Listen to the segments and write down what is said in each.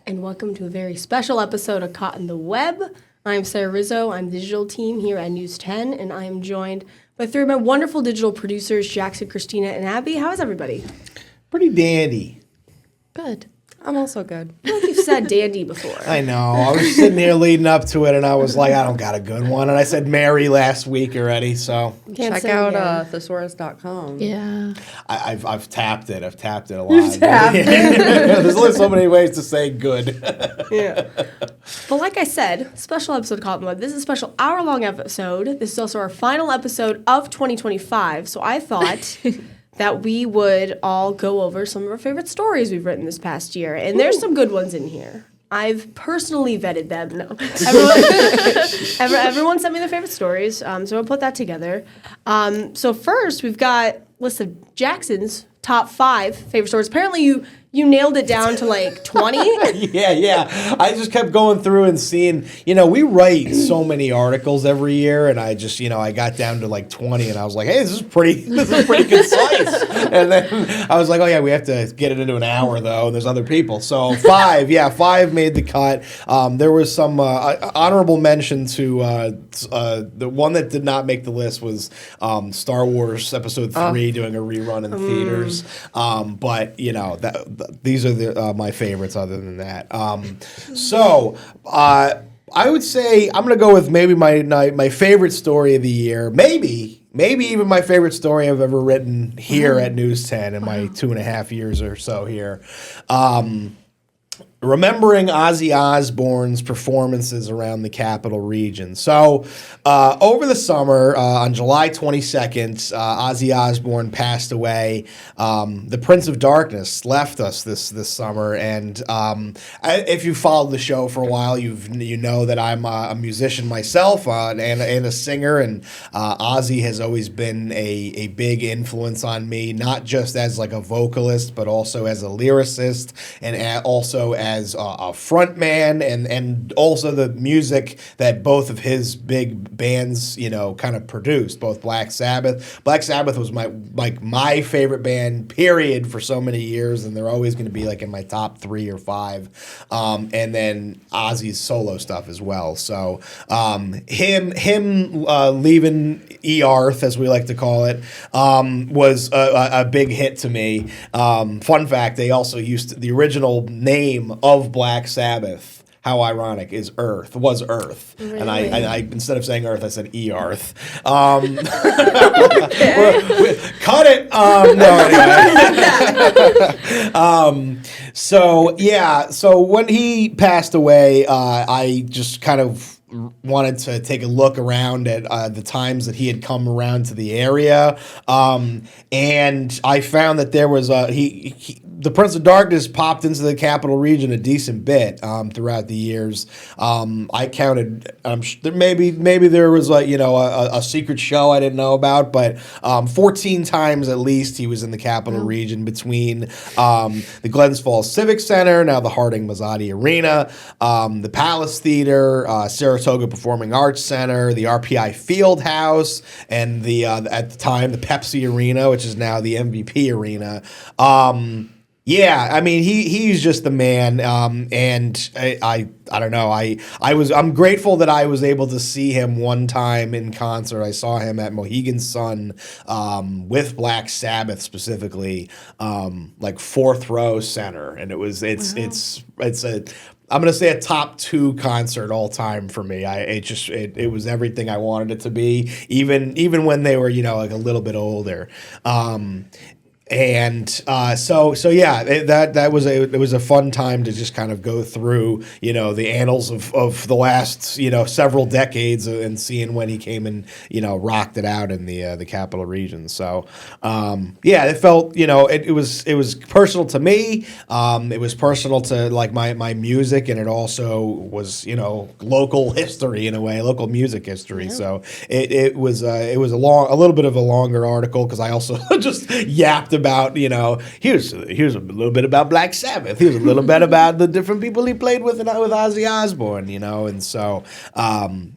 And welcome to a very special episode of Caught in the Web. I'm Sarah Rizzo. I'm the digital team here at News 10, and I am joined by three of my wonderful digital producers, Jackson, Christina, and Abby. How is everybody? Pretty dandy. Good. I'm also good. I feel like you've said dandy before. I know. I was sitting here leading up to it, and I was like, I don't got a good one. And I said Mary last week already, so. Can't Check say out again. thesaurus.com. Yeah. I've tapped it. I've tapped it a lot. You've tapped it? There's only so many ways to say good. Yeah. But like I said, special episode of Caught in the Web. This is a special hour-long episode. This is also our final episode of 2025, so I thought that we would all go over some of our favorite stories we've written this past year. And there's some good ones in here. I've personally vetted them. No. Everyone sent me their favorite stories, so we'll put that together. So first, we've got a list of Jackson's top 5 favorite stories. Apparently, you nailed it down to like 20. Yeah. I just kept going through and seeing, we write so many articles every year, and I just, I got down to like 20, and I was like, hey, this is pretty concise. And then I was like, oh yeah, we have to get it into an hour though, and there's other people. So 5 made the cut. There was some honorable mention to the one that did not make the list was Star Wars Episode 3 doing a rerun in the theaters. But these are my favorites. Other than that, I would say I'm gonna go with maybe my favorite story of the year. Maybe even my favorite story I've ever written here at News 10 in my 2.5 years or so here. Remembering Ozzy Osbourne's performances around the capital region. So, over the summer, on July 22nd, Ozzy Osbourne passed away. The Prince of Darkness left us this summer, and if you followed the show for a while, you know that I'm a musician myself and a singer, and Ozzy has always been a big influence on me, not just as like a vocalist, but also as a lyricist, and also as a front man, and also the music that both of his big bands, kind of produced, both Black Sabbath. Black Sabbath was my favorite band, period, for so many years, and they're always going to be like in my top 3 or 5. And then Ozzy's solo stuff as well. So him leaving Earth, as we like to call it, was a big hit to me. Fun fact, they also used the original name of Black Sabbath, how ironic, was Earth. Really? And I instead of saying Earth, I said Earth. Cut it. So when he passed away, I just kind of wanted to take a look around at the times that he had come around to the area, and I found that there was the Prince of Darkness popped into the capital region a decent bit throughout the years. I counted. Maybe there was a secret show I didn't know about, but 14 times at least he was in the capital region between the Glens Falls Civic Center, now the Harding Mazzotti Arena, the Palace Theater, Saratoga Performing Arts Center, the RPI Field House, and at the time the Pepsi Arena, which is now the MVP Arena. Yeah, I mean he's just the man, and I don't know. I'm grateful that I was able to see him one time in concert. I saw him at Mohegan Sun with Black Sabbath specifically, like 4th row center, and it's I'm gonna say a top 2 concert all time for me. It was everything I wanted it to be, even when they were like a little bit older. And so yeah, it was a fun time to just kind of go through the annals of the last several decades and seeing when he came and rocked it out in the capital region. So yeah, it felt it was personal to me. It was personal to like my music, and it also was local history in a way, local music history. Yeah. So it was a little bit of a longer article because I also just yapped about here's a little bit about Black Sabbath, here's a little bit about the different people he played with Ozzy Osbourne, and so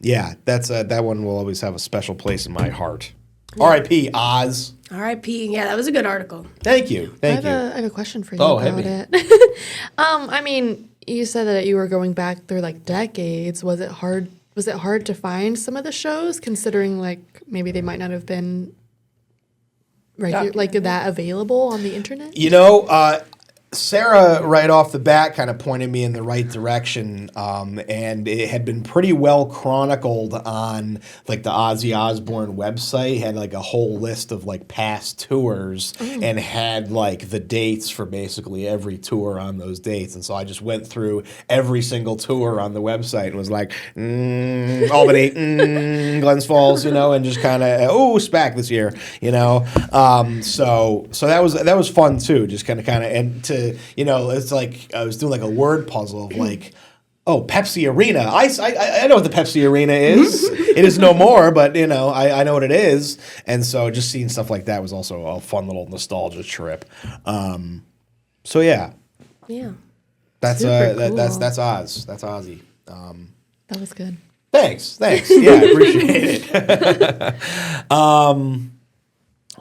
yeah, that one will always have a special place in my heart. Yeah. R.I.P. Oz. R.I.P. Yeah, that was a good article. Thank you. I have a question for you about it. I mean, you said that you were going back through like decades. Was it hard? Was it hard to find some of the shows, considering like maybe they might not have been like that available on the internet? You know, Sarah, right off the bat, kind of pointed me in the right direction, and it had been pretty well chronicled on like the Ozzy Osbourne website. Had like a whole list of like past tours, and had like the dates for basically every tour on those dates. And so I just went through every single tour on the website and was like, Albany, Glens Falls, you know, and just kind of SPAC this year, you know. So that was fun too, just kind of and to, you know, it's like I was doing like a word puzzle of like, oh, Pepsi Arena. I know what the Pepsi Arena is. It is no more, but you know, I know what it is. And so just seeing stuff like that was also a fun little nostalgia trip. So yeah. Yeah. That's Super that's Oz. That's Ozzy. That was good. Thanks. Yeah, I appreciate it.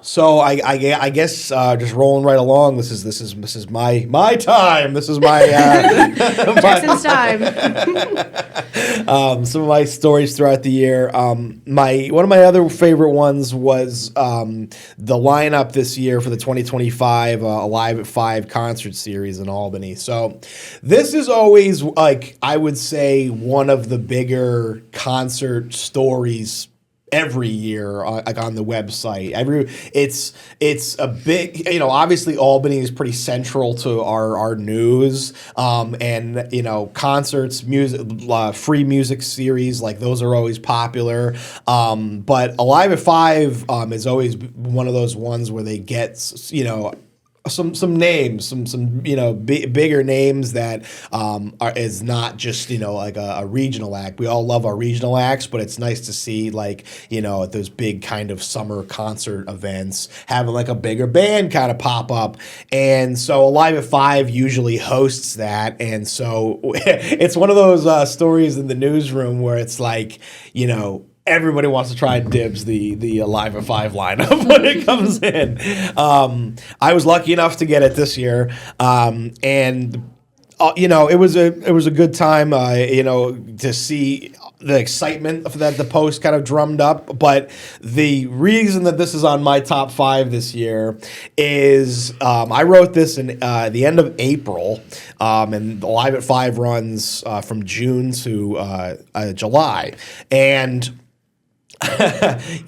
So I guess just rolling right along. This is my time. This is my Jackson's time. some of my stories throughout the year. One of my other favorite ones was the lineup this year for the 2025 Alive at 5 concert series in Albany. So this is always like I would say one of the bigger concert stories every year, like on the website. It's a big, you know, obviously Albany is pretty central to our news, and you know, concerts, music, free music series, like those are always popular. But Alive at 5 is always one of those ones where they get, you know, some names, some you know bigger names that is not just, you know, like a regional act. We all love our regional acts, but it's nice to see, like, you know, at those big kind of summer concert events having like a bigger band kind of pop up. And so Alive at 5 usually hosts that, and so it's one of those stories in the newsroom where it's like, you know, everybody wants to try and dibs the Alive at 5 lineup when it comes in. I was lucky enough to get it this year, and you know, it was a good time. You know, to see the excitement that the post kind of drummed up. But the reason that this is on my top 5 this year is I wrote this in the end of April, and Alive at 5 runs from June to July, and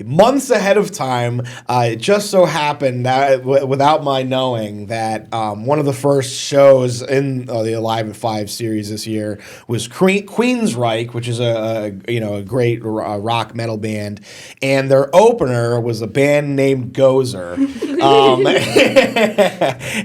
months ahead of time, it just so happened that without my knowing that one of the first shows in the Alive at 5 series this year was Queensryche, which is a great rock metal band, and their opener was a band named Gozer.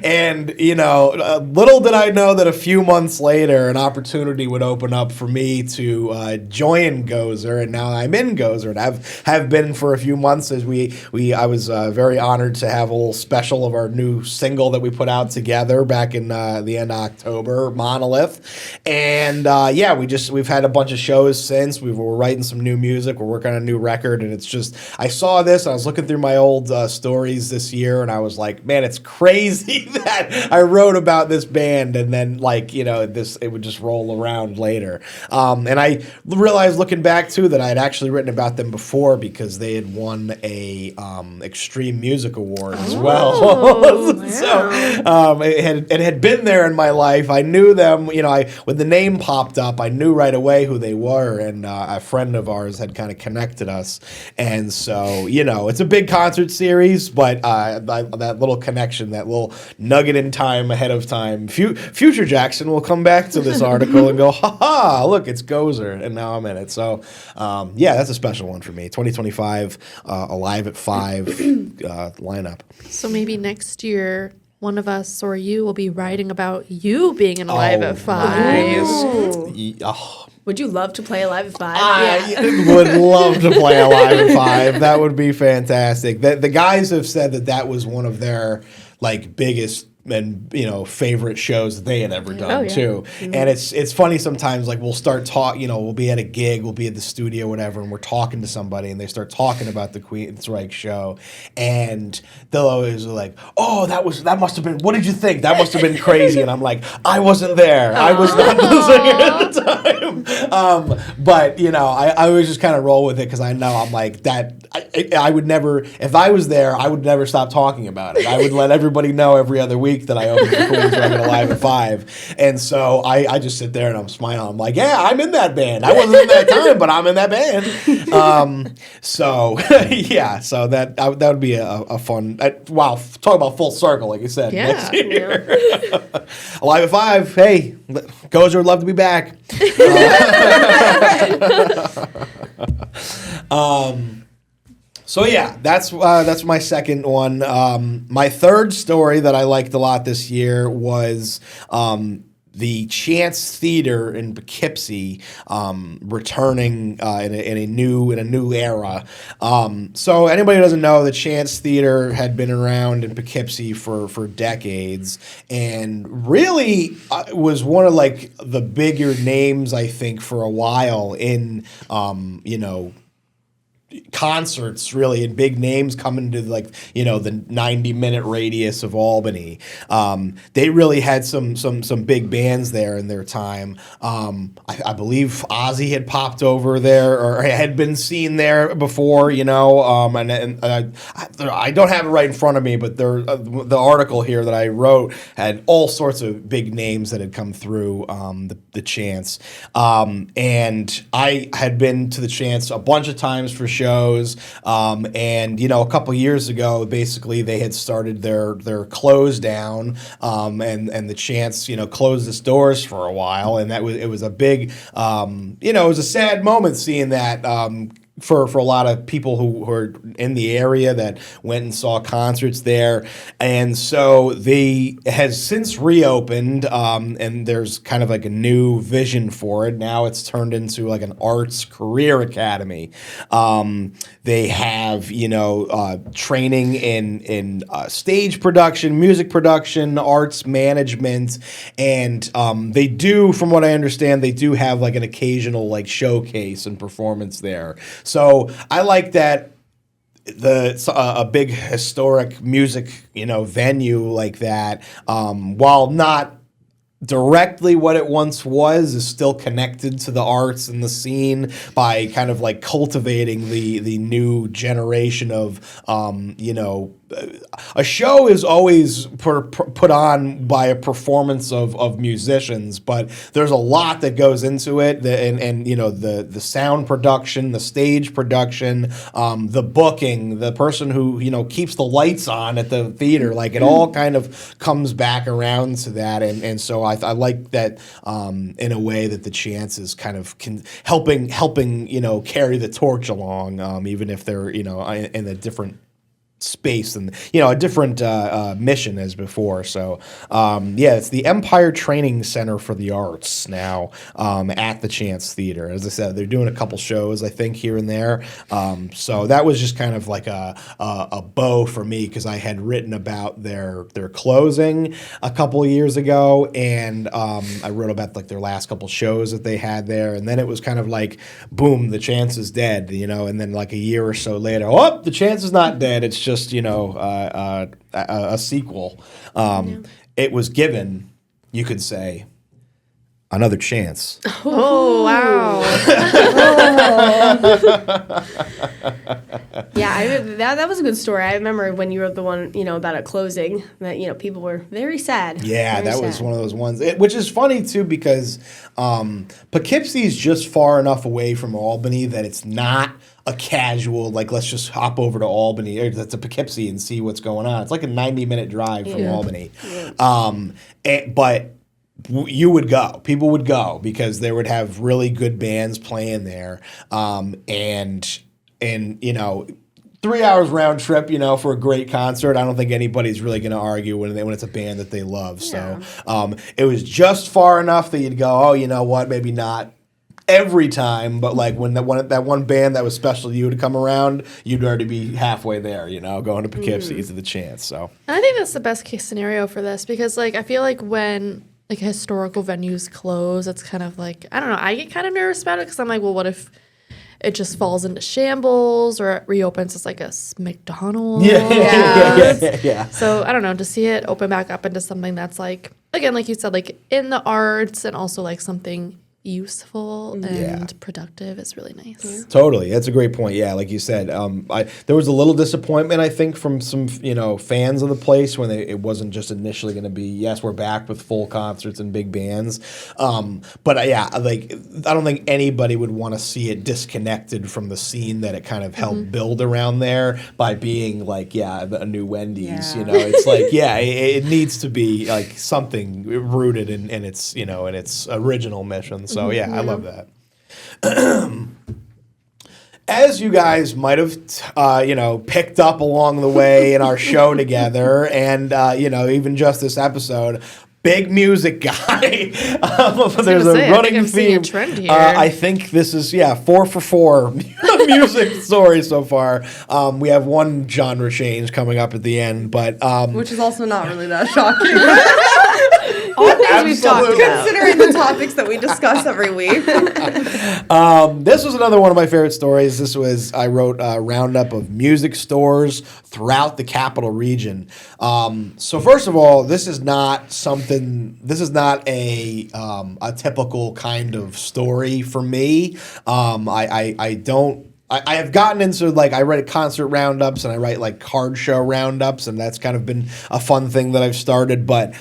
And you know, little did I know that a few months later an opportunity would open up for me to join Gozer, and now I'm in Gozer, and have been for a few months. As I was very honored to have a little special of our new single that we put out together back in the end of October, Monolith. And yeah, we've had a bunch of shows since. We're writing some new music. We're working on a new record, and it's just, I saw this, I was looking through my old stories this year, and I was like, man, it's crazy that I wrote about this band, and then, like, you know, it would just roll around later. And I realized looking back too that I had actually written about them before, because they had won a Extreme Music Award as well. Wow. So it had been there in my life. I knew them, you know, when the name popped up, I knew right away who they were, and a friend of ours had kind of connected us. And so, you know, it's a big concert series, but that little connection, that little nugget in time ahead of time, future Jackson will come back to this article and go, ha, look, it's Gozer, and now I'm in it. So yeah, that's a special one for me. 2025 Alive at 5 lineup. So maybe next year, one of us or you will be writing about you being in Alive at 5. Oh, Would you love to play Alive at 5? I would love to play Alive at 5. That would be fantastic. The guys have said that was one of their like biggest favorite shows that they had ever done yeah. too. And it's funny sometimes, like we'll start we'll be at a gig, we'll be at the studio, whatever, and we're talking to somebody and they start talking about the Queensryche show, and they'll always be like, oh, that must have been, what did you think? That must have been crazy. And I'm like, I wasn't there. I was not the singer at the time. But I always just kind of roll with it because I know I'm like that. I would never, if I was there, I would never stop talking about it. I would let everybody know every other week that I opened for Queensryche at Alive at 5. And so I just sit there and I'm smiling. I'm like, yeah, I'm in that band. I wasn't in that time, but I'm in that band. So that would be a fun, wow, talk about full circle, like you said. Yeah. Next year. Alive at 5, hey, Gozer would love to be back. So yeah, that's my second one. My third story that I liked a lot this year was the Chance Theater in Poughkeepsie returning in a new era. So anybody who doesn't know, the Chance Theater had been around in Poughkeepsie for decades, and really was one of like the bigger names, I think, for a while in concerts, really, and big names coming to the 90-minute radius of Albany. They really had some big bands there in their time. I believe Ozzy had popped over there or had been seen there before, and I don't have it right in front of me, but the article here that I wrote had all sorts of big names that had come through the Chance. And I had been to the Chance a bunch of times for shows. And a couple years ago, basically they had started their close down, and the Chance closed its doors for a while, and it was a big it was a sad moment seeing that. For a lot of people who are in the area that went and saw concerts there. And so they has since reopened, and there's kind of like a new vision for it. Now it's turned into like an arts career academy. They have, training in stage production, music production, arts management, and they do, from what I understand, they do have like an occasional like showcase and performance there. So I like that a big historic music, venue like that, while not directly what it once was, is still connected to the arts and the scene by kind of like cultivating the new generation of a show is always put on by a performance of musicians, but there's a lot that goes into it, and the sound production, the stage production, the booking, the person who keeps the lights on at the theater, like it all kind of comes back around to that, and so I like that in a way that the Chance is kind of helping carry the torch along, even if they're in a different space and a different mission as before. So it's the Empire Training Center for the Arts now at the Chance Theater. As I said, they're doing a couple shows, I think, here and there. So that was just kind of like a bow for me, because I had written about their closing a couple of years ago, and I wrote about like their last couple shows that they had there, and then it was kind of like, boom, the Chance is dead, and then like a year or so later, the Chance is not dead. It's just a sequel. It was given, you could say, another chance. Oh, wow. Yeah, that was a good story. I remember when you wrote the one, about it closing, that, people were very sad. Yeah, that was one of those ones. Which is funny, too, because Poughkeepsie is just far enough away from Albany that it's not a casual, like, let's just hop over to Albany, or to Poughkeepsie and see what's going on. It's like a 90-minute drive from Albany. Yeah. But you would go. People would go because they would have really good bands playing there. And 3 hours round trip, for a great concert. I don't think anybody's really going to argue when it's a band that they love. Yeah. So it was just far enough that you'd go, oh, you know what, maybe not every time, but like when that one band that was special to you to come around, you'd already be halfway there, going to Poughkeepsie to the chance. So And I think that's the best case scenario for this because, like, I feel like when like historical venues close, it's kind of like, I don't know, I get kind of nervous about it because I'm like, well, what if it just falls into shambles or it reopens as like a McDonald's? yeah. So I don't know, to see it open back up into something that's like, again, like you said, like in the arts and also like something useful and productive is really nice. Totally, that's a great point. Yeah, like you said, there was a little disappointment, I think, from some fans of the place when it wasn't just initially going to be, yes, we're back with full concerts and big bands, but yeah, like I don't think anybody would want to see it disconnected from the scene that it kind of helped build around there by being like, a new Wendy's. Yeah. It's like, it needs to be like something rooted in its in its original mission. So I love that. As you guys might have, picked up along the way in our show together, and even just this episode, big music guy. There's a running I'm seeing theme. a trend here. I think this is 4 for 4 music stories so far. We have one genre change coming up at the end, but Which is also not really that shocking, All things we've talked about. considering the topics that we discuss every week. This was another one of my favorite stories. I wrote a roundup of music stores throughout the capital region. So first of all, this is not a typical kind of story for me. I have gotten into, like, I write concert roundups and I write like card show roundups, and that's kind of been a fun thing that I've started. But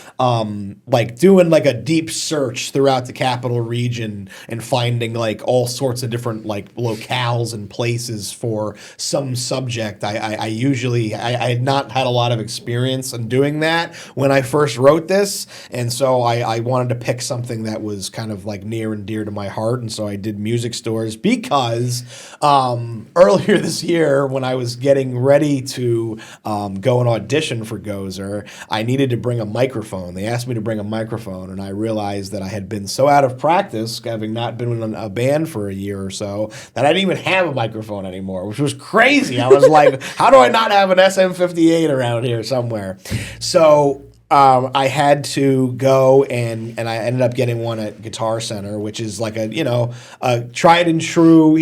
like doing like a deep search throughout the capital region and finding like all sorts of different like locales and places for some subject, I had not had a lot of experience in doing that when I first wrote this, and so I wanted to pick something that was kind of like near and dear to my heart, and so I did music stores because earlier this year, when I was getting ready to go and audition for Gozer, I needed to bring a microphone. They asked me to bring a microphone, and I realized that I had been so out of practice, having not been in a band for a year or so, that I didn't even have a microphone anymore, which was crazy. I was like, how do I not have an SM58 around here somewhere? So I had to go and I ended up getting one at Guitar Center, which is like a tried and true,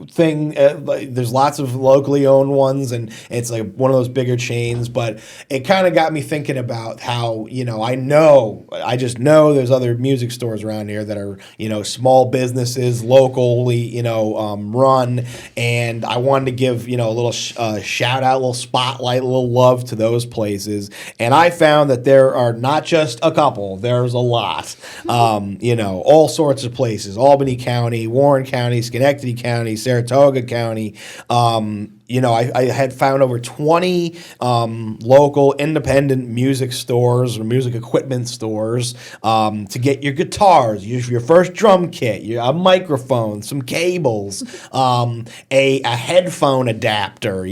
thing. There's lots of locally owned ones, and it's like one of those bigger chains. But it kind of got me thinking about how, I just know there's other music stores around here that are, small businesses, locally, run. And I wanted to give, a little shout out, a little spotlight, a little love to those places. And I found that there are not just a couple, there's a lot. All sorts of places: Albany County, Warren County, Schenectady County, Saratoga County. I had found over 20 local independent music stores or music equipment stores to get your guitars, your first drum kit, a microphone, some cables, a headphone adapter,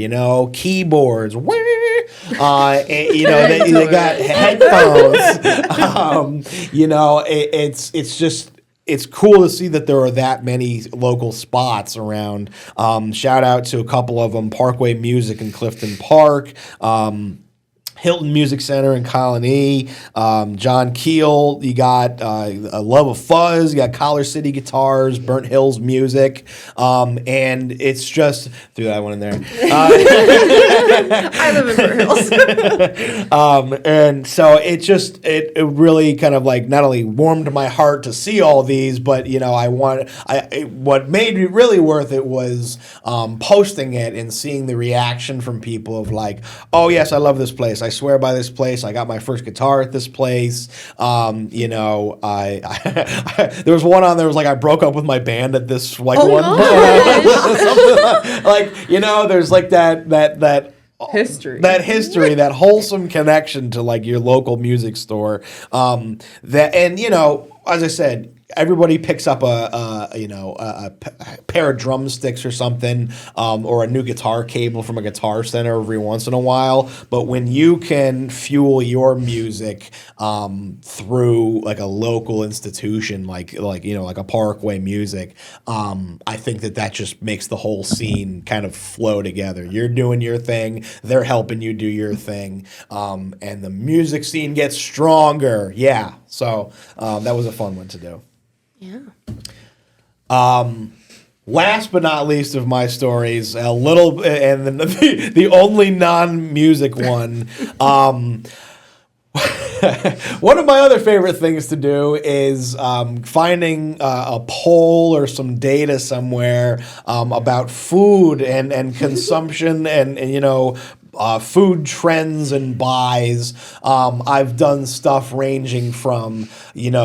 keyboards. They got headphones. It's cool to see that there are that many local spots around. Shout out to a couple of them: Parkway Music in Clifton Park, Hilton Music Center in Colony, John Keel. You got A Love of Fuzz. You got Collar City Guitars, Burnt Hills Music, and it's just threw that one in there. I live in Burnt Hills. And so it really kind of like not only warmed my heart to see all these, but what made it really worth it was posting it and seeing the reaction from people of like, oh yes, I love this place. I swear by this place. I got my first guitar at this place. I there was one on there was like I broke up with my band at this like one. There's like that History. That history, that wholesome connection to like your local music store. As I said, everybody picks up a pair of drumsticks or something, or a new guitar cable from a Guitar Center every once in a while. But when you can fuel your music through like a local institution, like a Parkway Music, I think that just makes the whole scene kind of flow together. You're doing your thing, they're helping you do your thing, and the music scene gets stronger. Yeah, so that was a fun one to do. Yeah. Last but not least of my stories, a little, and then the only non-music one. One of my other favorite things to do is finding a poll or some data somewhere about food and consumption and food trends and buys. I've done stuff ranging from,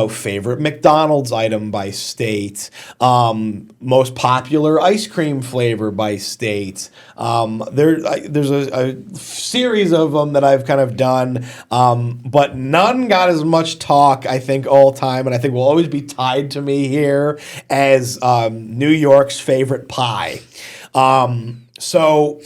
favorite McDonald's item by state, most popular ice cream flavor by state. There's a series of them that I've kind of done, but none got as much talk, I think, all time, and I think will always be tied to me here as New York's favorite pie. So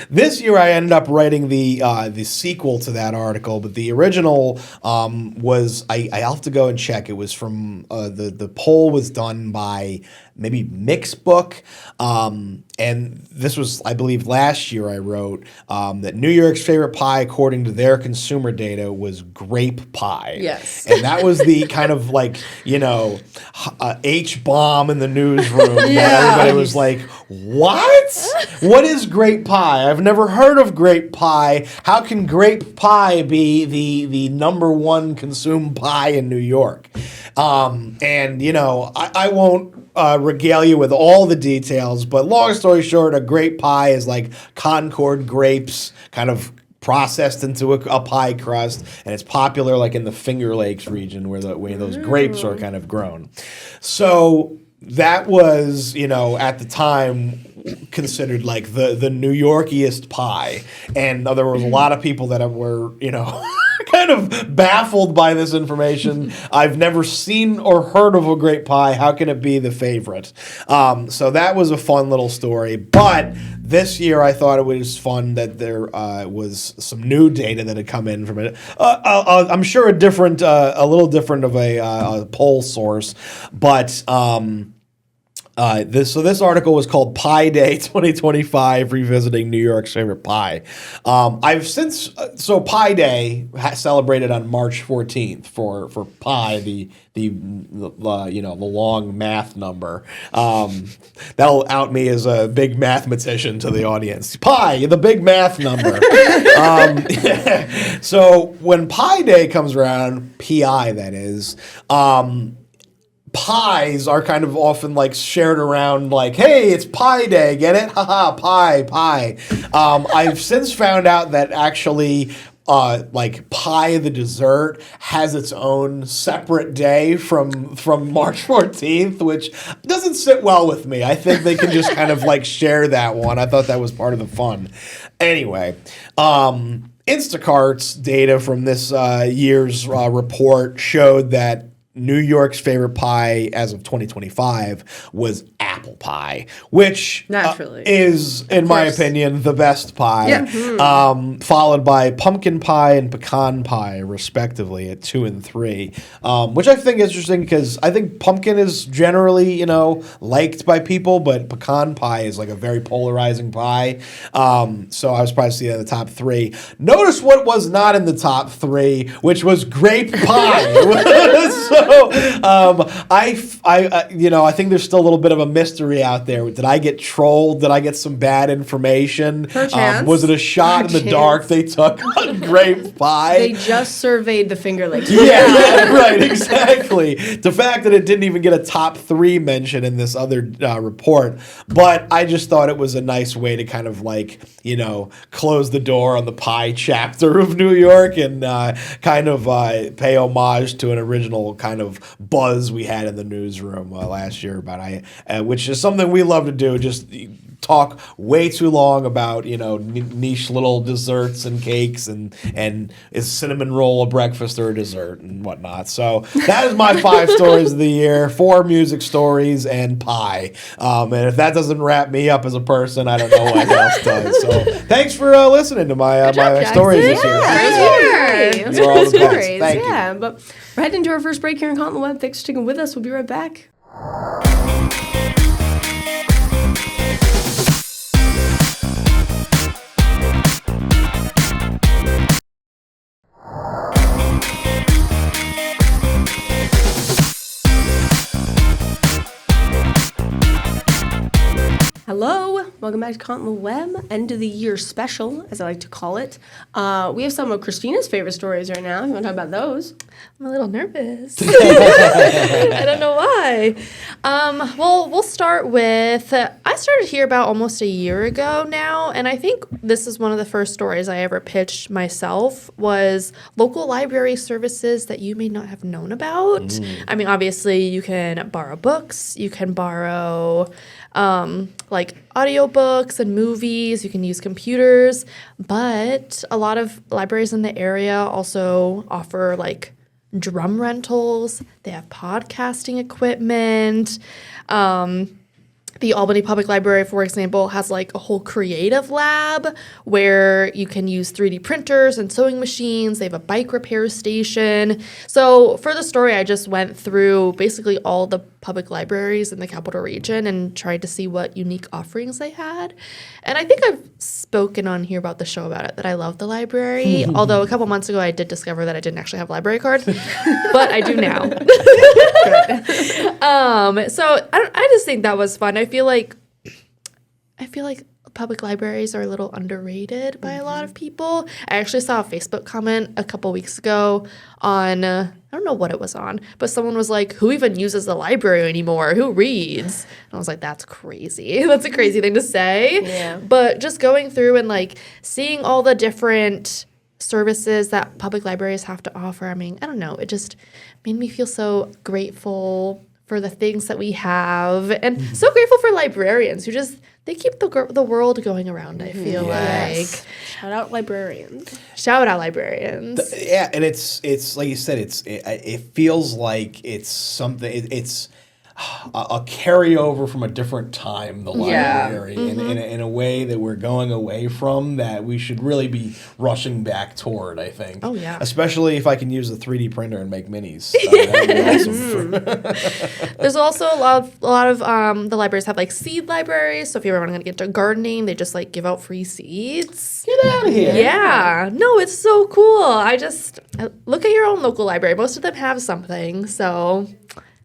this year I ended up writing the sequel to that article, but the original was I'll have to go and check. It was from the poll was done by maybe Mixbook, and this was, I believe, last year I wrote that New York's favorite pie, according to their consumer data, was grape pie. Yes. And that was the kind of H-bomb in the newsroom. That everybody was like, what? What is grape pie? I've never heard of grape pie. How can grape pie be the number one consumed pie in New York? I won't regale you with all the details, but long story short, a grape pie is like Concord grapes kind of processed into a pie crust, and it's popular like in the Finger Lakes region where those grapes are kind of grown. So that was, at the time considered like the New Yorkiest pie, and there was a lot of people that were, kind of baffled by this information. I've never seen or heard of a grape pie. How can it be the favorite? So that was a fun little story. But this year, I thought it was fun that there was some new data that had come in from it. I'm sure a little different of a poll source, but. This article was called Pie Day 2025, Revisiting New York's Favorite Pie. Pie Day celebrated on March 14th for pi, the long math number. That'll out me as a big mathematician to the audience. Pi, the big math number. So when Pie Day comes around, PI that is, pies are kind of often like shared around like, hey, it's Pie Day, get it? Haha, pie. I've since found out that actually pie the dessert has its own separate day from March 14th, which doesn't sit well with me. I think they can just kind of like share that one. I thought that was part of the fun. Anyway, Instacart's data from this year's report showed that New York's favorite pie as of 2025 was apple pie, which naturally is, in my opinion, the best pie. Yeah. Followed by pumpkin pie and pecan pie, respectively, at 2 and 3, which I think is interesting because I think pumpkin is generally, liked by people, but pecan pie is like a very polarizing pie. So I was surprised to see that in the top 3. Notice what was not in the top 3, which was grape pie. I think there's still a little bit of a mystery out there. Did I get trolled? Did I get some bad information? Was it a shot in the dark they took on grape pie? They just surveyed the Finger Lakes. Yeah, right, exactly. The fact that it didn't even get a top 3 mention in this other report, but I just thought it was a nice way to kind of close the door on the pie chapter of New York and kind of pay homage to an original kind of buzz we had in the newsroom last year about which is something we love to do, just talk way too long about niche little desserts and cakes and is cinnamon roll a breakfast or a dessert and whatnot. So that is my 5 stories of the year: 4 music stories and pie. And if that doesn't wrap me up as a person, I don't know what else does. So thanks for listening to my my stories this year. Great. You're all the best. Stories. Thank you. Yeah, but we're heading into our first break here on Caught on the Web. Thanks for sticking with us. We'll be right back. Hello, welcome back to Caught on the Web, end of the year special, as I like to call it. We have some of Christina's favorite stories right now. You want to talk about those? I'm a little nervous. I don't know why. Well, we'll start with, I started here about almost a year ago now, and I think this is one of the first stories I ever pitched myself, was local library services that you may not have known about. I mean, obviously, you can borrow books, you can borrow like audiobooks and movies, you can use computers, but a lot of libraries in the area also offer like drum rentals, they have podcasting equipment. The Albany Public Library, for example, has like a whole creative lab where you can use 3D printers and sewing machines. They have a bike repair station. So for the story, I just went through basically all the public libraries in the capital region and tried to see what unique offerings they had. And I think I've spoken on here about the show about it, that I love the library. Although a couple months ago, I did discover that I didn't actually have a library card, but I do now. So I just think that was fun. I feel like public libraries are a little underrated by a lot of people. I actually saw a Facebook comment a couple weeks ago on, I don't know what it was on, but someone was like, who even uses the library anymore? Who reads? And I was like, that's crazy. That's a crazy thing to say. Yeah. But just going through and like seeing all the different services that public libraries have to offer, I mean, I don't know, it just made me feel so grateful for the things that we have, and so grateful for librarians who just, they keep the world going around, I feel like. Shout out librarians. Shout out librarians. Yeah, and it's like you said, it feels like it's something. It's a carryover from a different time, the library, in a way that we're going away from, that we should really be rushing back toward, I think. Oh, yeah. Especially if I can use a 3D printer and make minis. That would be awesome. There's also a lot of the libraries have like seed libraries, so if you ever want to get into gardening, they just like give out free seeds. Get out of here. Yeah. No, it's so cool. I look at your own local library. Most of them have something, so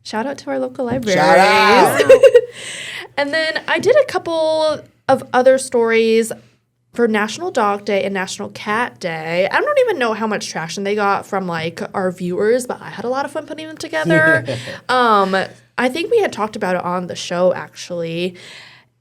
shout out to our local libraries. Shout out. And then I did a couple of other stories for National Dog Day and National Cat Day. I don't even know how much traction they got from like our viewers, but I had a lot of fun putting them together. I think we had talked about it on the show actually.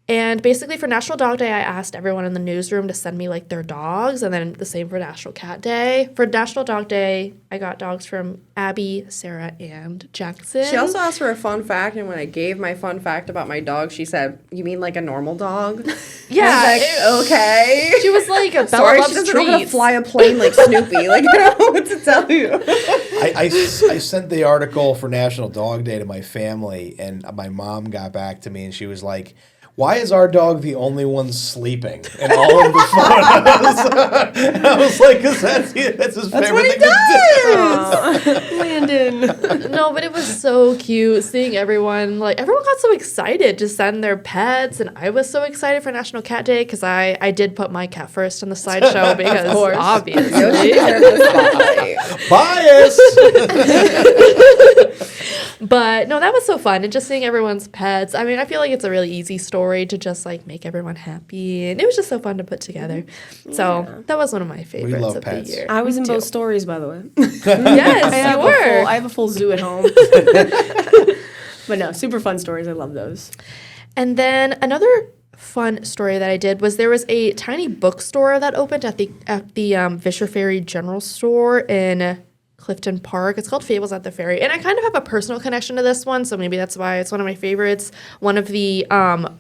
And basically for National Dog Day, I asked everyone in the newsroom to send me like their dogs, and then the same for National Cat Day. For National Dog Day, I got dogs from Abby, Sarah, and Jackson. She also asked for a fun fact, and when I gave my fun fact about my dog, she said, "You mean like a normal dog?" Yeah. I was like, okay. She was like, Bella Sorry, loves she doesn't know how to treats. fly a plane like Snoopy. Like, I don't know what to tell you. I sent the article for National Dog Day to my family, and my mom got back to me, and she was like, why is our dog the only one sleeping in all of the photos? And I was like, because that's his favorite what he thing to do. Landon. No, but it was so cute seeing everyone. Like, everyone got so excited to send their pets, and I was so excited for National Cat Day because I did put my cat first in the slideshow because course. obviously. Bias! But no, that was so fun. And just seeing everyone's pets. I mean, I feel like it's a really easy story to just like make everyone happy. And it was just so fun to put together. So that was one of my favorites love of pets. the year. I was Me in too. both stories, by the way. Yes, you were. I have a full zoo at home. But no, super fun stories. I love those. And then another fun story that I did was there was a tiny bookstore that opened at the Fisher Ferry General Store in Clifton Park. It's called Fables at the Ferry. And I kind of have a personal connection to this one, so maybe that's why it's one of my favorites. One of the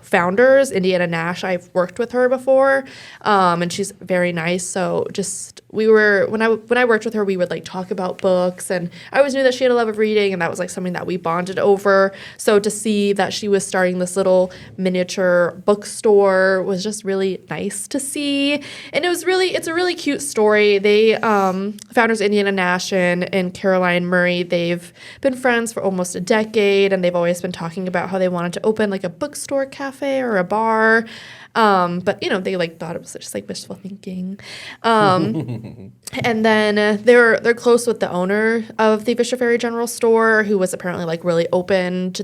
founders, Indiana Nash, I've worked with her before, and she's very nice. So just when I worked with her, we would like talk about books, and I always knew that she had a love of reading, and that was like something that we bonded over. So to see that she was starting this little miniature bookstore was just really nice to see. And it's a really cute story. They founders Indiana Nash and Caroline Murray, they've been friends for almost a decade, and they've always been talking about how they wanted to open like a bookstore cafe or a bar. But they like thought it was just like wishful thinking. And then they're close with the owner of the Bishop Ferry General Store, who was apparently like really open to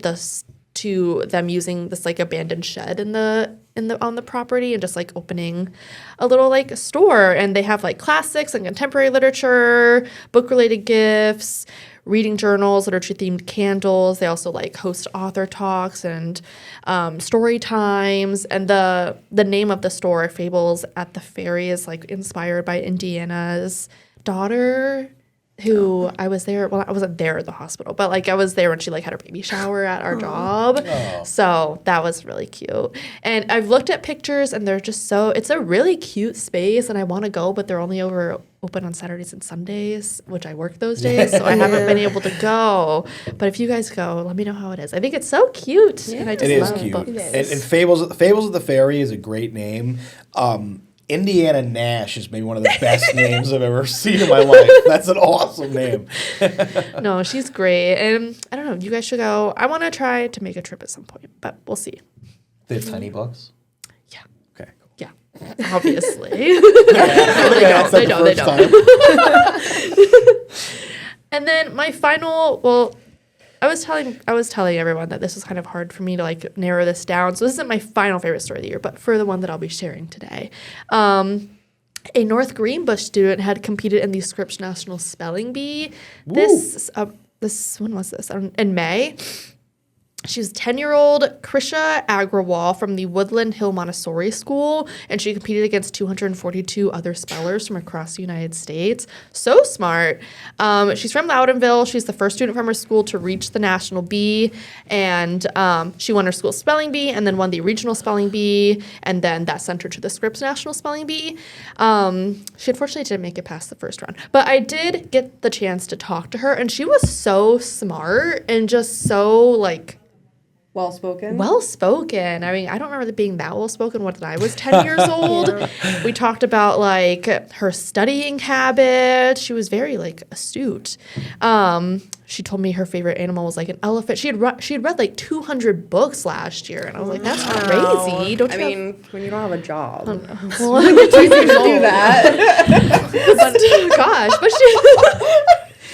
them using this like abandoned shed on the property and just like opening a little like store. And they have like classics and contemporary literature, book related gifts, reading journals, literature themed candles. They also like host author talks and story times. And the name of the store, Fables at the Ferry, is like inspired by Indiana's daughter, who I was there. Well, I wasn't there at the hospital, but like I was there when she like had her baby shower at our job. Oh. So that was really cute. And I've looked at pictures, and they're just it's a really cute space, and I want to go, but they're only open on Saturdays and Sundays, which I work those days, so I haven't been able to go. But if you guys go, let me know how it is. I think it's so cute, and I just love cute. books. And Fables of the Ferry is a great name. Indiana Nash is maybe one of the best names I've ever seen in my life. That's an awesome name. No, she's great. And I don't know, you guys should go. I want to try to make a trip at some point, but we'll see. They have tiny books? Yeah. Okay, cool. Yeah, obviously. They don't. And then my final, I was telling everyone that this was kind of hard for me to like narrow this down. So this isn't my final favorite story of the year, but for the one that I'll be sharing today. A North Greenbush student had competed in the Scripps National Spelling Bee. When was this? In May. She was 10-year-old Krisha Agrawal from the Woodland Hill Montessori School, and she competed against 242 other spellers from across the United States. So smart. She's from Loudonville. She's the first student from her school to reach the National Bee, and she won her school spelling bee and then won the regional spelling bee, and then that sent her to the Scripps National Spelling Bee. She unfortunately didn't make it past the first round, but I did get the chance to talk to her, and she was so smart and just so like well-spoken. I mean, I don't remember being that well-spoken when I was 10 years old. Yeah. We talked about, like, her studying habits. She was very, like, astute. She told me her favorite animal was, like, an elephant. She had read like, 200 books last year, and I was like, that's crazy. When you don't have a job. Well, it's easy to do that. But she...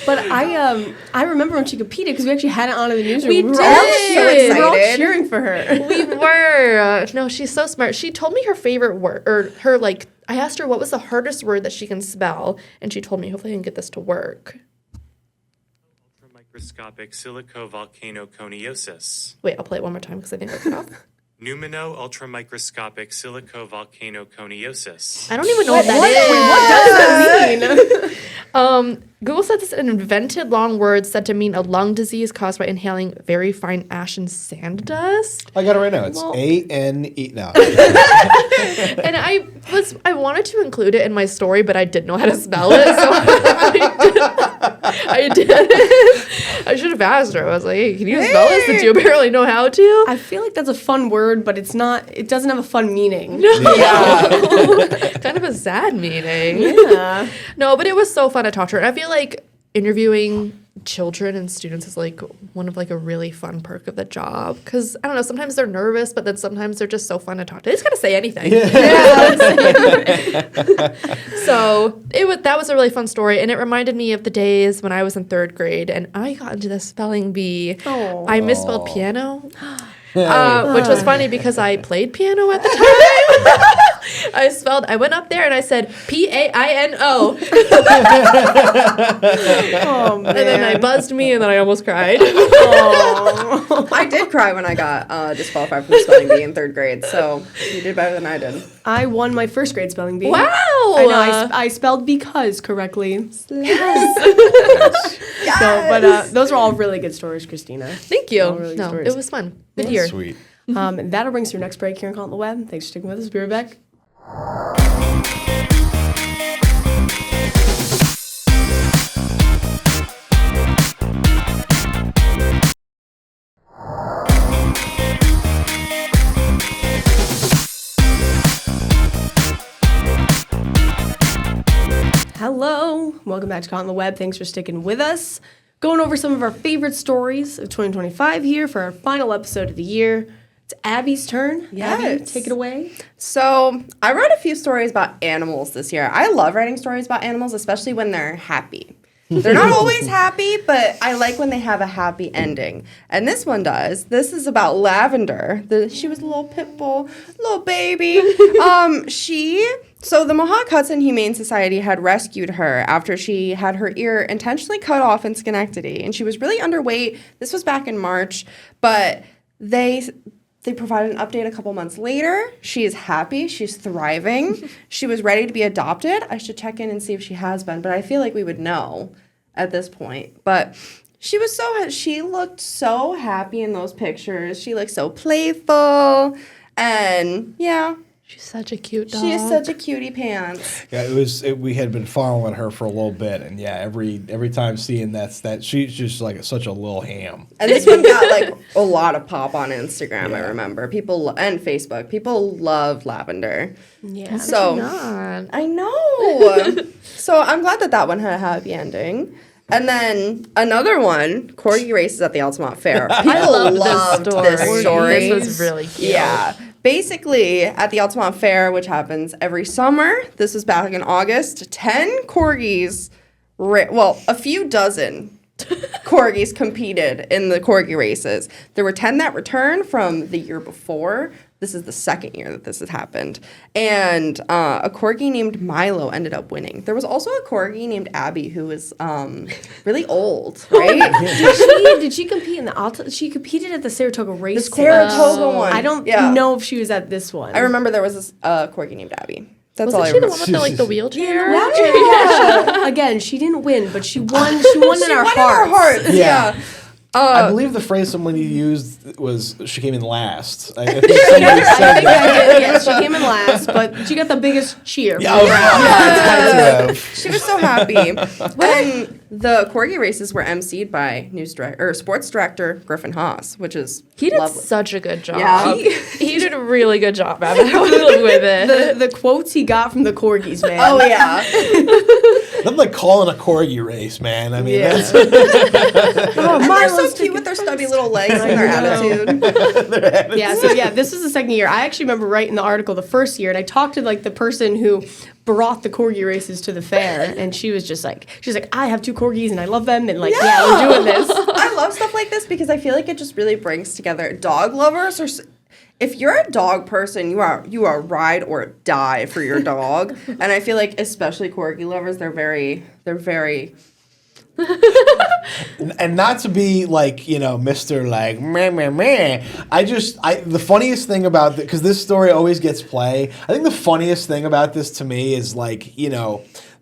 But I remember when she competed because we actually had it on in the newsroom. We were did. We were all cheering for her. We were. No, she's so smart. She told me her favorite word, or her like. I asked her what was the hardest word that she can spell, and she told me. Hopefully, I can get this to work. Ultramicroscopic silicovolcanoconiosis. Wait, I'll play it one more time because I think I cut off. Pneumino ultramicroscopic silicovolcanoconiosis. I don't even know what that is. What does that mean? Google says it's an invented long word said to mean a lung disease caused by inhaling very fine ash and sand dust. I got it right now. It's A-N-E. No. And I wanted to include it in my story, but I didn't know how to spell it, so I didn't. I should have asked her. I was like, hey, can you spell this since you apparently know how to? I feel like that's a fun word, but it doesn't have a fun meaning. Kind of a sad meaning. Yeah. No, but it was so fun to talk to her. And I feel like interviewing children and students is like one of like a really fun perk of the job, because I don't know, sometimes they're nervous, but then sometimes they're just so fun to talk to. They just gotta say anything. So that was a really fun story, and it reminded me of the days when I was in 3rd grade and I got into the spelling bee. I misspelled piano. Which was funny because I played piano at the time. I went up there and I said Paino. Oh, man. And then I buzzed me and then I almost cried. I did cry when I got disqualified from the spelling bee in 3rd grade, so you did better than I did. I won my 1st grade spelling bee. Wow. I know, I spelled because correctly. Yes. So, but those are all really good stories, Christina. Thank you. All really good No, stories. it was fun. Good year. Sweet. That'll bring us to your next break here on Caught on the Web. Thanks for sticking with us. Be right back. Hello, welcome back to Caught on the Web. Thanks for sticking with us. Going over some of our favorite stories of 2025 here for our final episode of the year. It's Abby's turn. Yes. Abby, take it away. So I wrote a few stories about animals this year. I love writing stories about animals, especially when they're happy. They're not always happy, but I like when they have a happy ending. And this one does. This is about Lavender. She was a little pit bull, little baby. So the Mohawk Hudson Humane Society had rescued her after she had her ear intentionally cut off in Schenectady. And she was really underweight. This was back in March, but they provided an update a couple months later. She is happy. She's thriving. She was ready to be adopted. I should check in and see if she has been, but I feel like we would know at this point. But she looked so happy in those pictures. She looked so playful. And yeah, She's such a cute dog. she is such a cutie pants. Yeah, we had been following her for a little bit, and yeah, every time seeing that she's just like such a little ham. And this one got like a lot of pop on Instagram, I remember. And Facebook. People love Lavender. Yeah. So not. I know. So I'm glad that one had a happy ending. And then another one, corgi races at the Altamont Fair. People loved this story. This was really cute. Yeah. Basically, at the Altamont Fair, which happens every summer, this was back in August, 10 corgis, a few dozen corgis competed in the corgi races. There were 10 that returned from the year before. This is the 2nd year that this has happened. And a corgi named Milo ended up winning. There was also a corgi named Abby who was really old, right? Did she compete in the Alta? She competed at the Saratoga race The Saratoga one. I don't Yeah. know if she was at this one. I remember there was this corgi named Abby. That's all Wasn't I she the remember. one with the wheelchair? Yeah. Again, she didn't win, but she won. She won in our hearts. Yeah. I believe the phrase somebody used was "she came in last." I think I somebody think said I that. did. Yes, she came in last, but she got the biggest cheer. Yeah, kind of. She was so happy. And the corgi races were emceed by sports director Griffin Haas, which is He did lovely. such a good job. Yeah. He did a really good job at it. with it. The quotes he got from the corgis, man. Oh yeah. I'm like calling a corgi race, man. I mean, Yeah. that's They're so cute with their stubby little legs and their attitude. Yeah, so yeah, this was the 2nd year. I actually remember writing the article the 1st year, and I talked to like the person who brought the corgi races to the fair, and she was like, I have 2 corgis and I love them, and like, yeah we're doing this. I love stuff like this because I feel like it just really brings together dog lovers. If you're a dog person, you are ride or die for your dog. And I feel like especially corgi lovers, they're very and not to be like, Mr. like meh meh meh. The funniest thing about because this story always gets play. I think the funniest thing about this to me is like,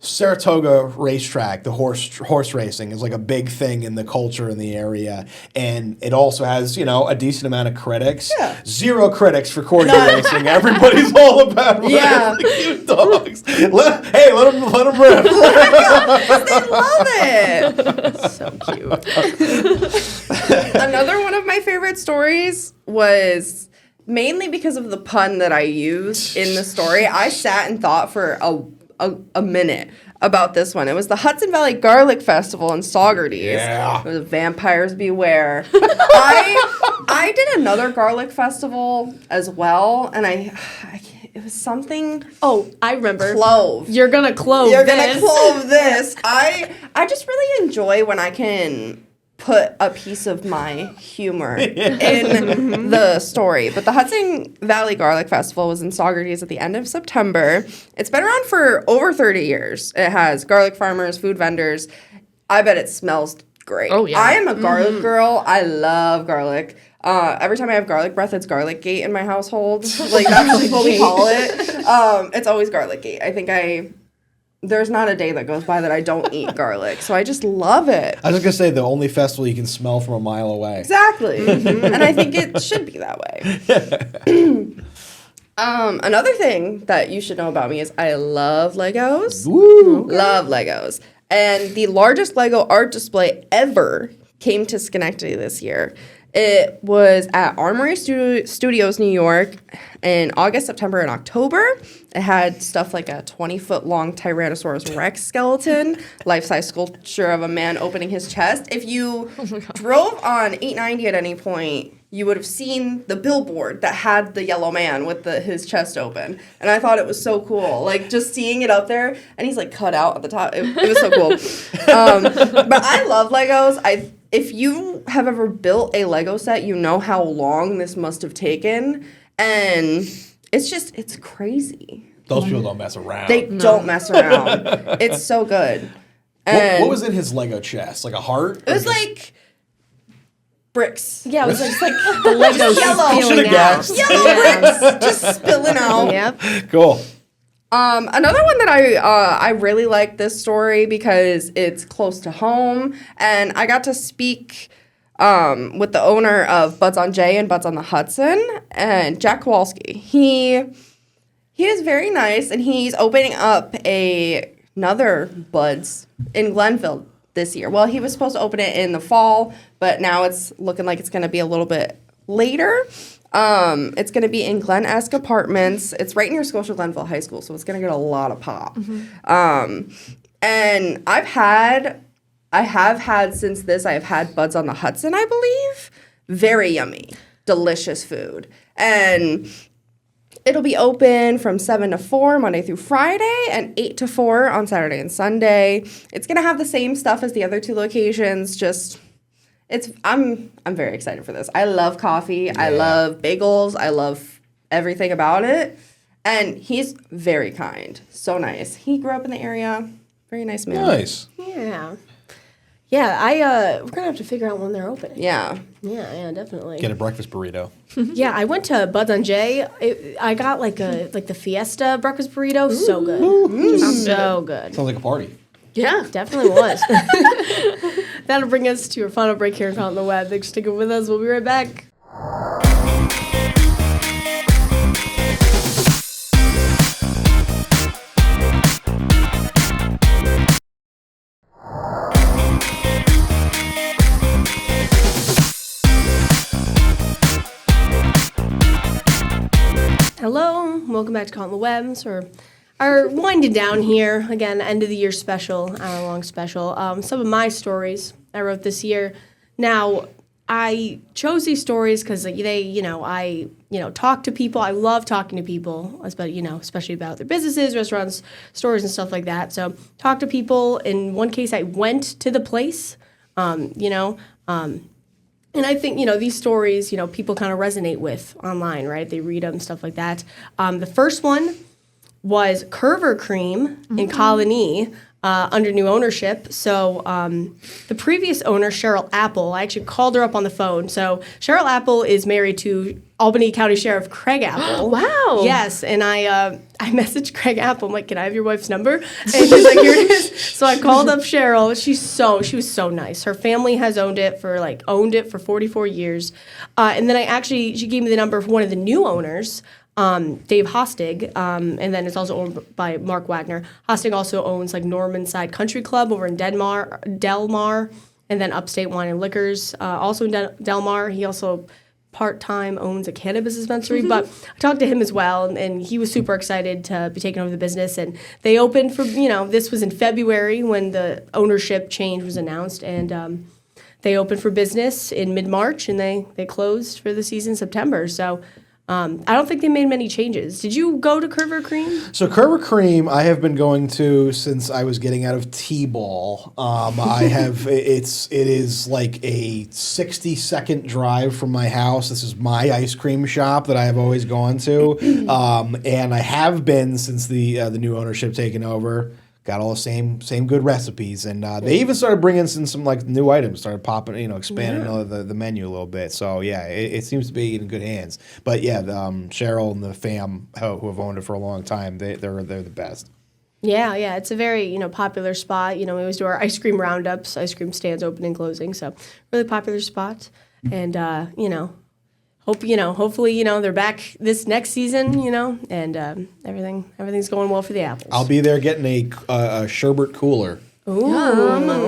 Saratoga racetrack, the horse racing is like a big thing in the culture in the area, and it also has a decent amount of critics. Yeah. 0 critics for corgi racing. Everybody's all about the cute dogs. Let them rip. They love it. So cute. Another one of my favorite stories was mainly because of the pun that I used in the story. I sat and thought for a minute about this one. It was the Hudson Valley Garlic Festival in Saugerties. Yeah. It was Vampires Beware. I did another garlic festival as well, and it was something Oh, I remember. clove. You're gonna clove You're this. gonna clove this. I just really enjoy when I can put a piece of my humor in the story. But the Hudson Valley Garlic Festival was in Saugerties at the end of September. It's been around for over 30 years. It has garlic farmers, food vendors. I bet it smells great. Oh, yeah. I am a garlic girl. I love garlic. Every time I have garlic breath, it's garlic gate in my household. Like, that's what we call it. It's always garlic gate. I think there's not a day that goes by that I don't eat garlic. So I just love it. I was just going to say the only festival you can smell from a mile away. Exactly. And I think it should be that way. Another thing that you should know about me is I love Legos. Woo! Love Legos. And the largest Lego art display ever came to Schenectady this year. It was at Armory Studios, New York, in August, September, and October. It had stuff like a 20-foot-long Tyrannosaurus Rex skeleton, life-size sculpture of a man opening his chest. If you drove on 890 at any point, you would have seen the billboard that had the yellow man with his chest open. And I thought it was so cool. Like, just seeing it up there, and he's, like, cut out at the top. It was so cool. But I love Legos. If you have ever built a Lego set, you know how long this must have taken. And it's crazy. Those people don't mess around. They don't mess around. It's so good. And What was in his Lego chest? Like a heart? it was like bricks. Yeah, it was just like the Legos Yellow. spilling Should've out. guessed. Yellow bricks just spilling out. Yep. Cool. Another one that I really like this story because it's close to home, and I got to speak with the owner of Buds on J and Buds on the Hudson, and Jack Kowalski. He is very nice, and he's opening up another Buds in Glenville this year. Well, he was supposed to open it in the fall, but now it's looking like it's going to be a little bit later. It's going to be in Glen-esque Apartments. It's right near Scotia Glenville High School, so it's going to get a lot of pop. And I have had since this, I have had Buds on the Hudson, I believe. Very yummy, delicious food. And it'll be open from 7 to 4 Monday through Friday and 8 to 4 on Saturday and Sunday. It's going to have the same stuff as the other two locations, just... I'm very excited for this. I love coffee. Yeah. I love bagels. I love everything about it. And he's very kind. So nice. He grew up in the area. Very nice man. Nice. Yeah. Yeah, we're gonna have to figure out when they're opening. Yeah. Yeah, definitely. Get a breakfast burrito. Yeah, I went to Buds on J. I got like the Fiesta breakfast burrito. So good. Just so good. Sounds like a party. Yeah. Definitely was. That'll bring us to our final break here on the web. Thanks for sticking with us. We'll be right back. Hello, welcome back to Caught on the Web. So we're winding down here. Again, end of the year special, hour-long special. Some of my stories I wrote this year. Now, I chose these stories because I talk to people. I love talking to people, especially about their businesses, restaurants, stores, and stuff like that. So, talk to people. In one case, I went to the place, and I think, these stories, people kind of resonate with online, right? They read them, stuff like that. The first one was Curver Cream in Colony under new ownership. So the previous owner, Cheryl Apple, I actually called her up on the phone. So Cheryl Apple is married to Albany County Sheriff Craig Apple. Wow. Yes, and I messaged Craig Apple. I'm like, can I have your wife's number? And she's like, here it is. So I called up Cheryl. She was so nice. Her family has owned it for 44 years. And then she gave me the number of one of the new owners, Dave Hostig, and then it's also owned by Mark Wagner. Hostig also owns Normanside Country Club over in Delmar, and then Upstate Wine and Liquors, also in Delmar. He also part-time owns a cannabis dispensary, but I talked to him as well, and he was super excited to be taking over the business. And they opened for, this was in February when the ownership change was announced, and they opened for business in mid-March, and they closed for the season in September. So I don't think they made many changes. Did you go to Curver Cream? So Curver Cream, I have been going to since I was getting out of T-ball. I have it is like a 60-second drive from my house. This is my ice cream shop that I have always gone to, and I have been since the new ownership taken over. Got all the same good recipes, and they even started bringing in some like new items, started popping, expanding the menu a little bit. So yeah, it seems to be in good hands. But yeah, Cheryl and the fam who have owned it for a long time, they're the best. Yeah, it's a very popular spot. We always do our ice cream roundups, ice cream stands open and closing. So really popular spot, and hopefully they're back this next season, and everything's going well for the Apples. I'll be there getting a sherbet cooler. Ooh,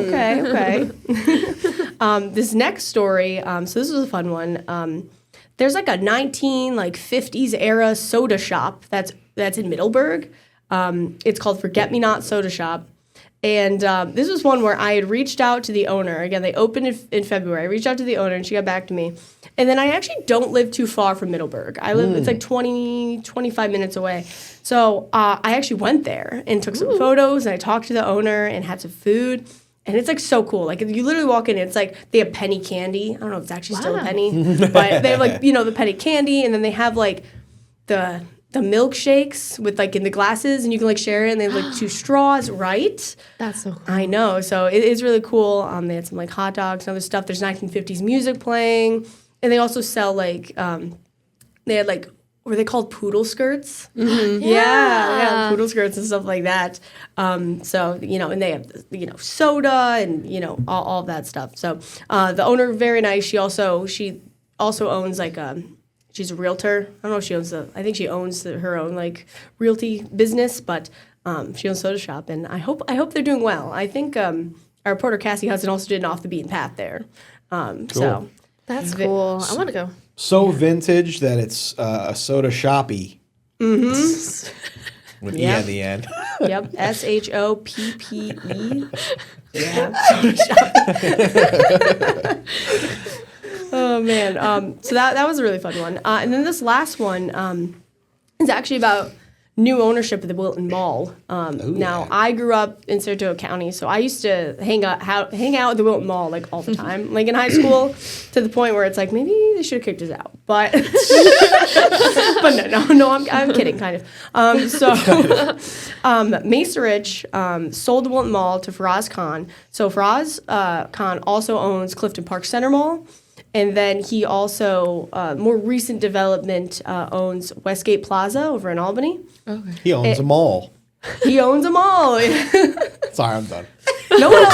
okay. This next story, so this was a fun one. There's like a 50s era soda shop that's in Middleburg. It's called Forget Me Not Soda Shop. And this was one where I had reached out to the owner. Again, they opened in February. I reached out to the owner, and she got back to me. And then I actually don't live too far from Middleburg. I live, it's like 25 minutes away. So I actually went there and took some photos, and I talked to the owner and had some food. And it's like so cool. Like you literally walk in, and it's like they have penny candy. I don't know if it's actually still a penny, but they have like, the penny candy, and then they have like the milkshakes with like in the glasses, and you can like share it, and they have like 2 straws, right? That's so cool. I know. So it is really cool. They had some like hot dogs and other stuff. There's 1950s music playing, and they also sell like they had like, were they called poodle skirts? Mm-hmm. Yeah, poodle skirts and stuff like that. So and they have soda and all of that stuff. So the owner, very nice. She also owns like she's a realtor. I don't know if she owns I think she owns her own like realty business, but she owns Soda Shop, and I hope they're doing well. I think our reporter Cassie Hudson also did an Off the Beaten Path there. Cool. So that's cool. I want to go. So vintage that it's a soda shoppy. Mm-hmm. With E at the end. Yep, SHOPPE. Yeah. Oh man. So that was a really fun one. And then this last one is actually about new ownership of the Wilton Mall. Now I grew up in Saratoga County, so I used to hang out at the Wilton Mall like all the time, like in high school, to the point where it's like maybe they should have kicked us out. But but no, I'm kidding, kind of. Mesa Rich sold the Wilton Mall to Faraz Khan. So Faraz Khan also owns Clifton Park Center Mall. And then he also, more recent development, owns Westgate Plaza over in Albany. Okay. He owns them all. He owns them all. Sorry, I'm done. No one else.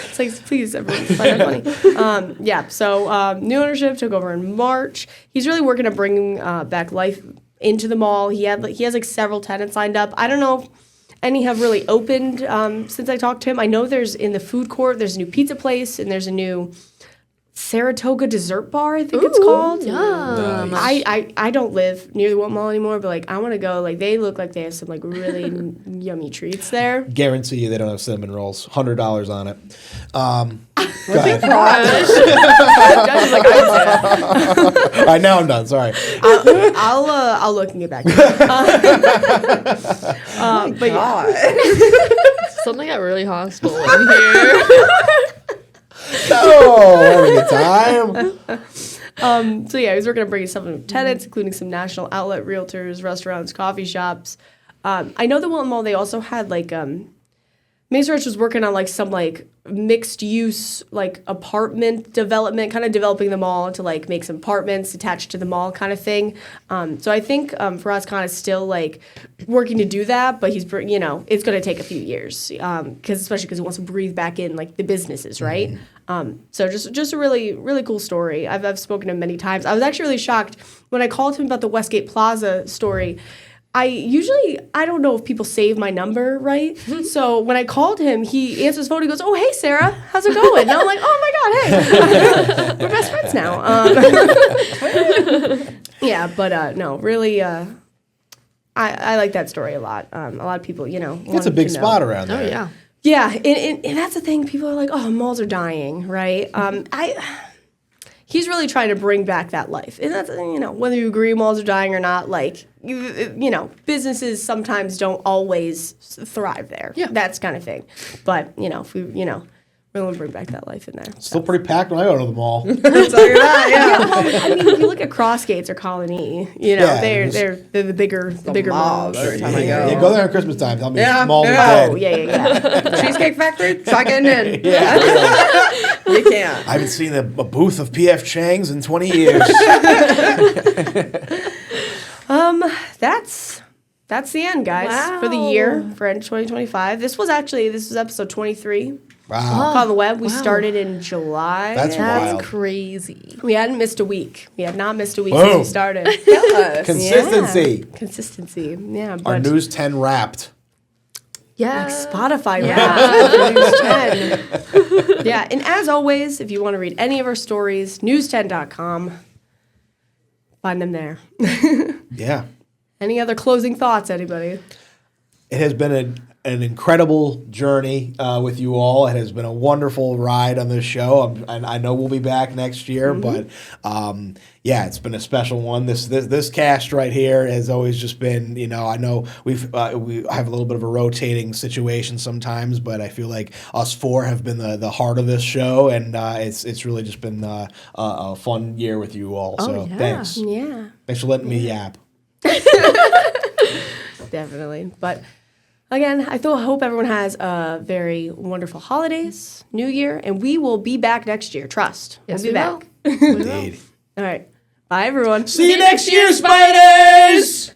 It's like, please, everyone, find that funny. So new ownership took over in March. He's really working to bring back life into the mall. He has like several tenants lined up. I don't know if any have really opened since I talked to him. I know there's in the food court, there's a new pizza place, and there's a new Saratoga dessert bar, I think it's called. Yum. Nice. I don't live near the Wilton Mall anymore, but like I want to go. Like they look like they have some like really yummy treats there. Guarantee you they don't have cinnamon rolls. $100 on it. Go ahead. Judge, like, All right, now I'm done. Sorry. I'll look and get back to you. But yeah. Something got really hostile in here. Oh, having a time. So yeah, he's working on bringing some new tenants, including some national outlet realtors, restaurants, coffee shops. I know the Wilton Mall, they also had like Mesa Rich was working on like some like mixed use like apartment development, kind of developing the mall to like make some apartments attached to the mall kind of thing. So I think Faraz Khan is still like working to do that, but he's it's going to take a few years especially because he wants to breathe back in like the businesses, right? So just a really, really cool story. I've spoken to him many times. I was actually really shocked when I called him about the Westgate Plaza story. I don't know if people save my number, right? So when I called him, he answers his phone. He goes, "Oh, hey, Sarah, how's it going?" And I'm like, "Oh my God, hey, we're best friends now." Yeah, but no, really, I like that story a lot. A lot of people, It's a big spot around there. Oh, yeah. Yeah, and that's the thing. People are like, "Oh, malls are dying," right? he's really trying to bring back that life. And that's, whether you agree malls are dying or not, like, businesses sometimes don't always thrive there. Yeah. That's kind of thing. But, if we, we want to bring back that life in there. Still pretty packed when I go to the mall. I'll tell you that, yeah. Well, I mean, if you look at Crossgates or Colony, Yeah, they're the bigger malls malls. every time I go. Yeah, go there at Christmas time. Tell me Yeah, malls are yeah. Oh, dead. yeah. Cheesecake Factory, try getting in. Yeah. You can't. I haven't seen a booth of P.F. Chang's in 20 years. That's the end, guys, for the Wow. year for end 2025. This was episode 23 Wow. on the web. We Wow. started in July. That's That's wild. crazy. We hadn't missed a week. We had not missed a week Boom. since we started. Yes. Consistency. Yeah. Consistency. Yeah, Our but News 10 wrapped. Yeah. Spotify Yeah. wrapped News 10. Yeah, and as always, if you want to read any of our stories, news10.com. Find them there. Yeah. Any other closing thoughts, anybody? It has been an incredible journey with you all. It has been a wonderful ride on this show. I know we'll be back next year, but yeah, it's been a special one. This cast right here has always just been, I know we have a little bit of a rotating situation sometimes, but I feel like us four have been the heart of this show, and it's really just been a fun year with you all. So yeah. thanks. Yeah, Thanks for letting me yap. definitely. But again, I hope everyone has a very wonderful holidays, New Year, and we will be back next year. Trust. Yes, we'll be back. Indeed. All right. Bye, everyone. See you next year, Spiders!